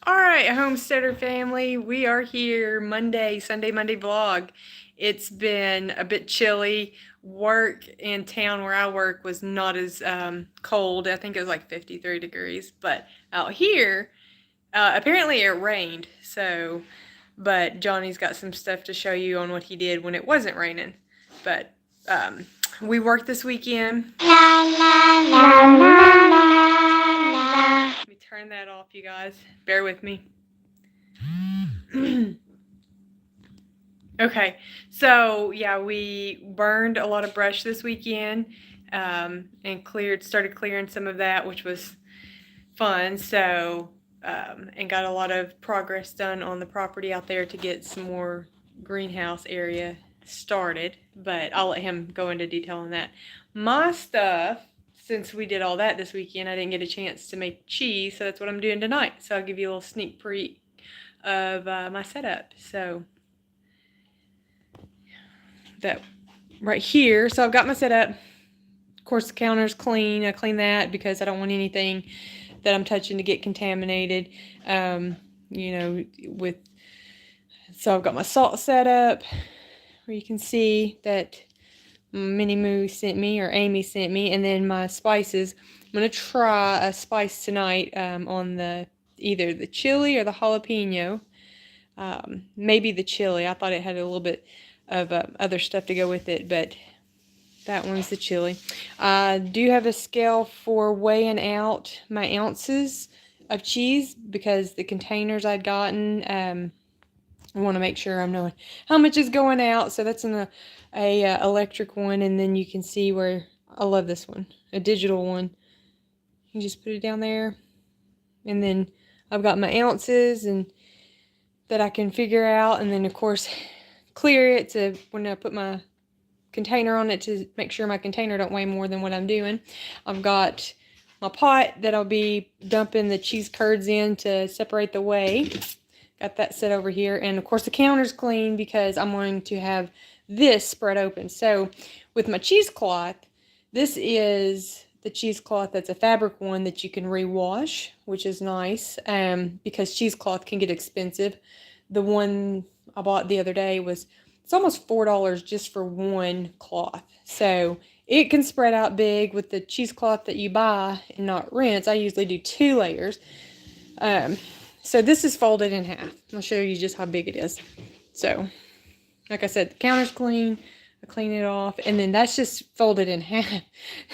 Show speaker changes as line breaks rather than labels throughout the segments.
All right, Homesteader family, we are here Monday vlog. It's been a bit chilly. Work in town where I work was not as cold. I think it was like 53 degrees, but out here, apparently it rained. But Johnny's got some stuff to show you on what he did when it wasn't raining. But we worked this weekend. Let me turn that off, you guys. Bear with me. Okay, so yeah, we burned a lot of brush this weekend and started clearing some of that, which was fun. And got a lot of progress done on the property out there to get some more greenhouse area started, but I'll let him go into detail on that. My stuff, since we did all that this weekend, I didn't get a chance to make cheese, so that's what I'm doing tonight. So I'll give you a little sneak peek of my setup. So that right here, so I've got my setup. Of course, the counter's clean. I clean that because I don't want anything that I'm touching to get contaminated. So I've got my salt set up, where you can see that Minnie Moo sent me, or Amy sent me, and then my spices. I'm gonna try a spice tonight on either the chili or the jalapeno. Maybe the chili. I thought it had a little bit of other stuff to go with it, but that one's the chili. I do have a scale for weighing out my ounces of cheese because the containers I'd gotten, I want to make sure I'm knowing how much is going out. So that's in a electric one, and then you can see where, I love this one, a digital one. You just put it down there, and then I've got my ounces and that I can figure out, and then of course clear it to when I put my container on it to make sure my container don't weigh more than what I'm doing. I've got my pot that I'll be dumping the cheese curds in to separate the whey. Got that set over here, and of course the counter's clean because I'm going to have this spread open. So with my cheesecloth, this is the cheesecloth that's a fabric one that you can rewash, which is nice because cheesecloth can get expensive. The one I bought the other day it's almost $4 just for one cloth. So it can spread out big with the cheesecloth that you buy and not rinse. I usually do 2 layers. So this is folded in half. I'll show you just how big it is. So, like I said, the counter's clean. I clean it off, and then that's just folded in half.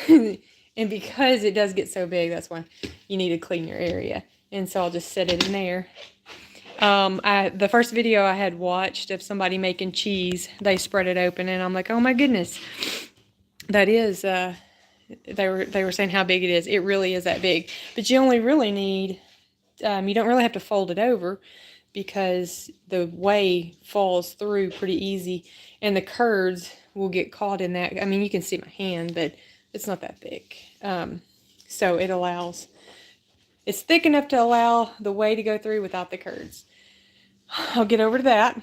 And because it does get so big, that's why you need to clean your area. And so I'll just set it in there. The first video I had watched of somebody making cheese, they spread it open, and I'm like, oh my goodness, that is, they were saying how big it is. It really is that big, but you only really need, you don't really have to fold it over because the whey falls through pretty easy, and the curds will get caught in that. I mean, you can see my hand, but it's not that big. So it's thick enough to allow the whey to go through without the curds. I'll get over to that.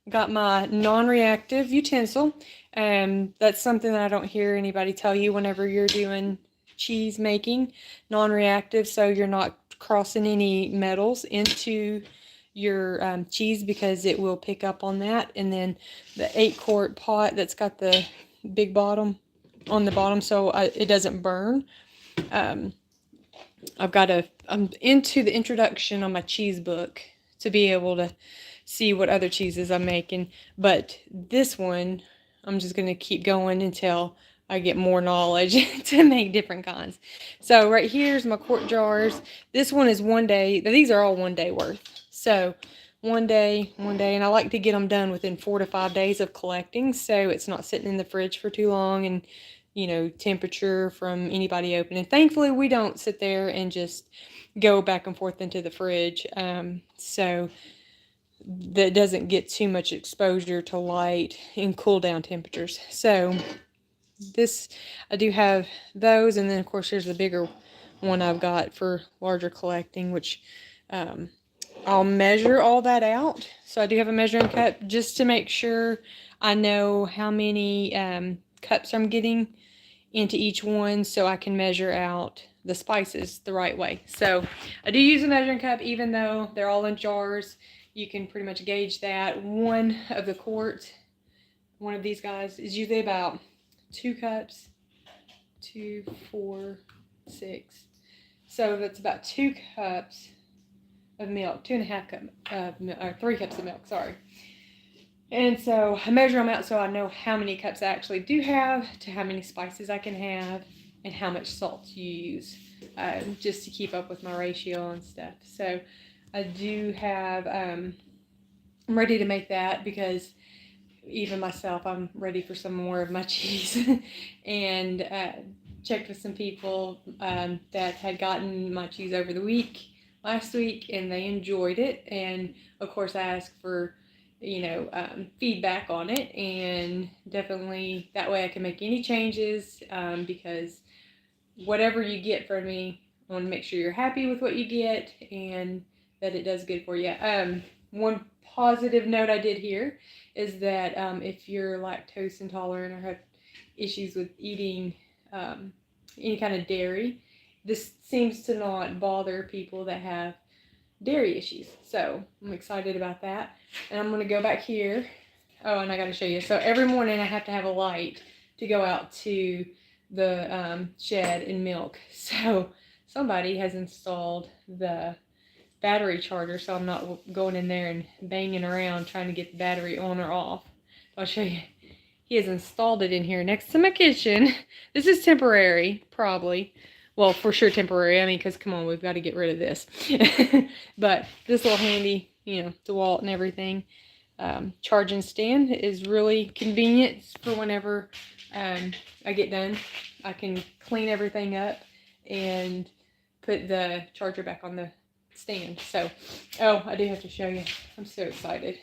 Got my non-reactive utensil. That's something that I don't hear anybody tell you whenever you're doing cheese making. Non-reactive, so you're not crossing any metals into your cheese because it will pick up on that. And then the 8-quart pot that's got the big bottom on the bottom so it doesn't burn. I'm into the introduction on my cheese book to be able to see what other cheeses I'm making. But this one, I'm just going to keep going until I get more knowledge to make different kinds. So right here's my quart jars. This one is 1 day. These are all 1 day worth. So 1 day, and I like to get them done within 4 to 5 days of collecting, so it's not sitting in the fridge for too long and, you know, temperature from anybody opening. Thankfully, we don't sit there and just go back and forth into the fridge, so that doesn't get too much exposure to light and cool down temperatures. So this, I do have those, and then of course here's the bigger one I've got for larger collecting, which I'll measure all that out. So I do have a measuring cup just to make sure I know how many cups I'm getting into each one, so I can measure out the spices the right way. So I do use a measuring cup, even though they're all in jars. You can pretty much gauge that. One of the quart, one of these guys, is usually about 2 cups, 2, 4, 6. So that's about 2 cups of milk, 2.5 cups of milk, or 3 cups of milk, sorry. And so I measure them out so I know how many cups I actually do have, to how many spices I can have, and how much salt you use, just to keep up with my ratio and stuff. So I do have, I'm ready to make that, because even myself, I'm ready for some more of my cheese. And checked with some people that had gotten my cheese over the week, last week, and they enjoyed it. And of course I asked for, feedback on it, and definitely that way I can make any changes, because whatever you get from me, I want to make sure you're happy with what you get and that it does good for you. One positive note I did hear is that if you're lactose intolerant or have issues with eating any kind of dairy, this seems to not bother people that have dairy issues. So I'm excited about that. And I'm going to go back here. Oh, and I got to show you. So every morning I have to have a light to go out to the shed and milk. So somebody has installed the battery charger, so I'm not going in there and banging around trying to get the battery on or off. I'll show you. He has installed it in here next to my kitchen. This is temporary, probably. Well, for sure temporary. I mean, because come on, we've got to get rid of this. But this little handy, DeWalt and everything. Charging stand is really convenient for whenever I get done. I can clean everything up and put the charger back on the stand. So, oh, I do have to show you. I'm so excited.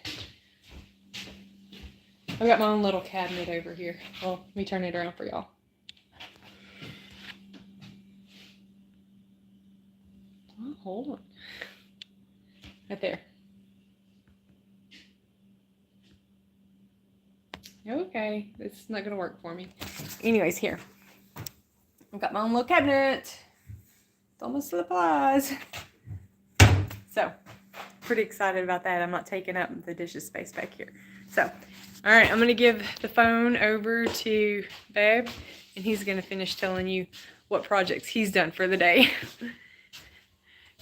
I've got my own little cabinet over here. Well, let me turn it around for y'all. Oh, hold on. Right there. Okay, this is not going to work for me. Anyways, here. I've got my own little cabinet. It's almost supplies. So, pretty excited about that. I'm not taking up the dishes space back here. So, all right, I'm going to give the phone over to Babe, and he's going to finish telling you what projects he's done for the day.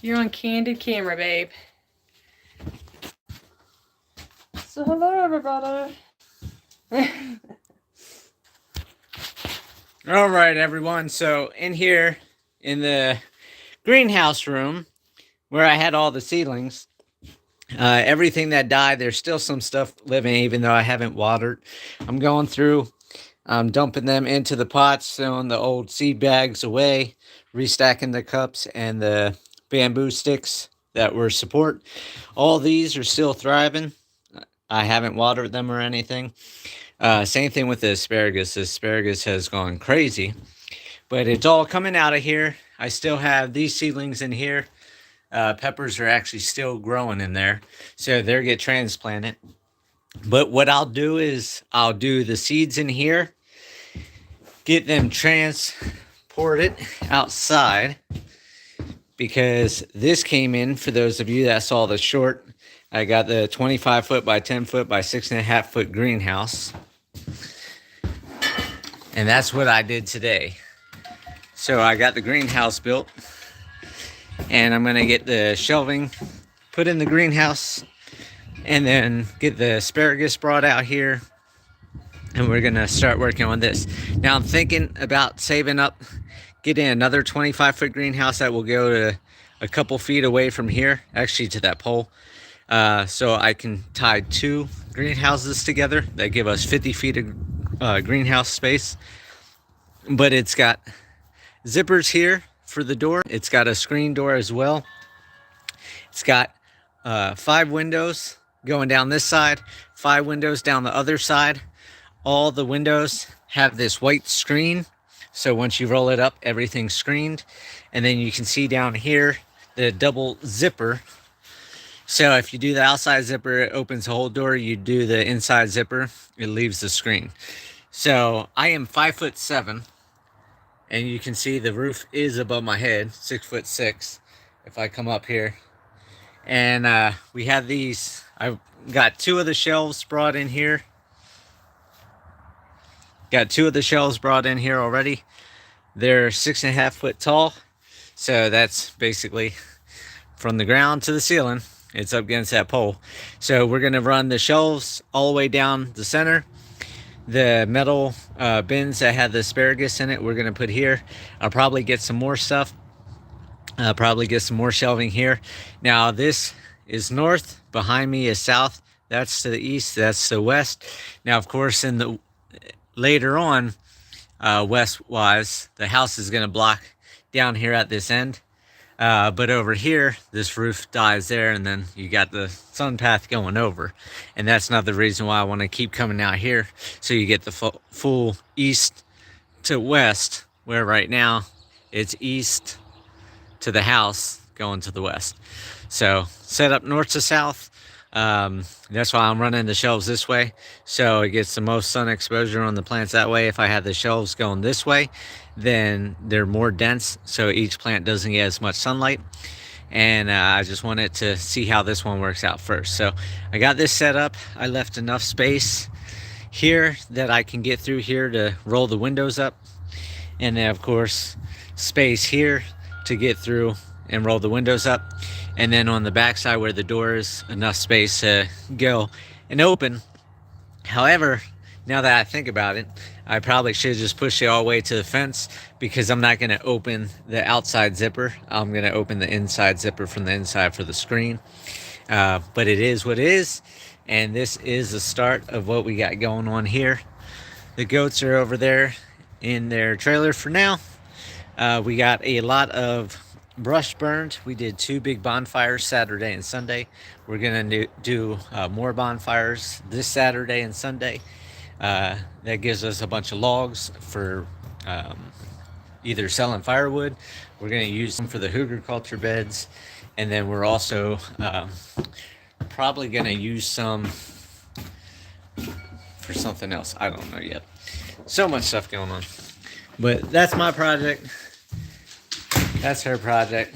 You're on candid camera, Babe. So, hello, everybody.
All right, everyone. So in here in the greenhouse room where I had all the seedlings, everything that died, there's still some stuff living, even though I haven't watered. I'm going through, dumping them into the pots, throwing the old seed bags away, restacking the cups and the bamboo sticks that were support. All these are still thriving. I haven't watered them or anything. Same thing with the asparagus. The asparagus has gone crazy, but it's all coming out of here. I still have these seedlings in here. Peppers are actually still growing in there, so they'll get transplanted. But what I'll do is I'll do the seeds in here, get them transported outside, because this came in, for those of you that saw the short, I got the 25 foot by 10 foot by 6.5 foot greenhouse. And that's what I did today. So I got the greenhouse built, and I'm going to get the shelving put in the greenhouse, and then get the asparagus brought out here, and we're going to start working on this. Now I'm thinking about saving up, getting another 25 foot greenhouse that will go to a couple feet away from here, actually to that pole. So I can tie 2 greenhouses together that give us 50 feet of greenhouse space. But it's got zippers here for the door. It's got a screen door as well. It's got 5 windows going down this side, 5 windows down the other side. All the windows have this white screen, so once you roll it up, everything's screened. And then you can see down here the double zipper. So if you do the outside zipper, it opens the whole door. You do the inside zipper, it leaves the screen. So I am 5'7", And you can see the roof is above my head, 6'6". If I come up here, and we have these. I've got 2 of the shelves brought in here. Got 2 of the shelves brought in here already. They're 6.5 foot tall, so that's basically from the ground to the ceiling. It's up against that pole. So we're gonna run the shelves all the way down the center. The metal bins that have the asparagus in it, we're gonna put here. I'll probably get some more stuff. Probably get some more shelving here. Now this is north, behind me is south. That's to the east, that's to the west. Now, of course, in the later on, west-wise, the house is gonna block down here at this end. But over here, this roof dies there, and then you got the sun path going over. And that's another reason why I want to keep coming out here, so you get the full east to west, where right now it's east to the house going to the west. So set up north to south. That's why I'm running the shelves this way, so it gets the most sun exposure on the plants that way. If I had the shelves going this way, then they're more dense, so each plant doesn't get as much sunlight. And I just wanted to see how this one works out first. So I got this set up. I left enough space here that I can get through here to roll the windows up, and then of course space here to get through and roll the windows up. And then on the back side where the door is, enough space to go and open. However, now that I think about it, I probably should have just pushed it all the way to the fence, because I'm not going to open the outside zipper. I'm going to open the inside zipper from the inside for the screen. But it is what it is. And this is the start of what we got going on here. The goats are over there in their trailer for now. We got a lot of brush burned. We did 2 big bonfires Saturday and Sunday. We're gonna do more bonfires this Saturday and Sunday. That gives us a bunch of logs for either selling firewood. We're gonna use them for the hooger culture beds, and then we're also probably gonna use some for something else. I don't know yet. So much stuff going on. But that's my project. That's her project.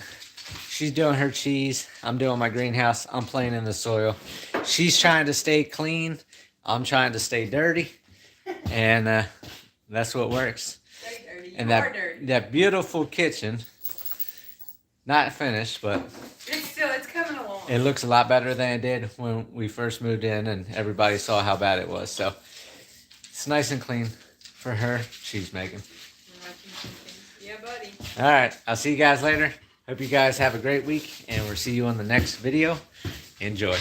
She's doing her cheese. I'm doing my greenhouse. I'm playing in the soil. She's trying to stay clean. I'm trying to stay dirty. And that's what works.
Stay dirty.
And that beautiful kitchen, not finished, but
It's coming along.
it looks a lot better than it did when we first moved in and everybody saw how bad it was. So it's nice and clean for her. She's making.
Yeah, buddy.
All right. I'll see you guys later. Hope you guys have a great week, and we'll see you on the next video. Enjoy.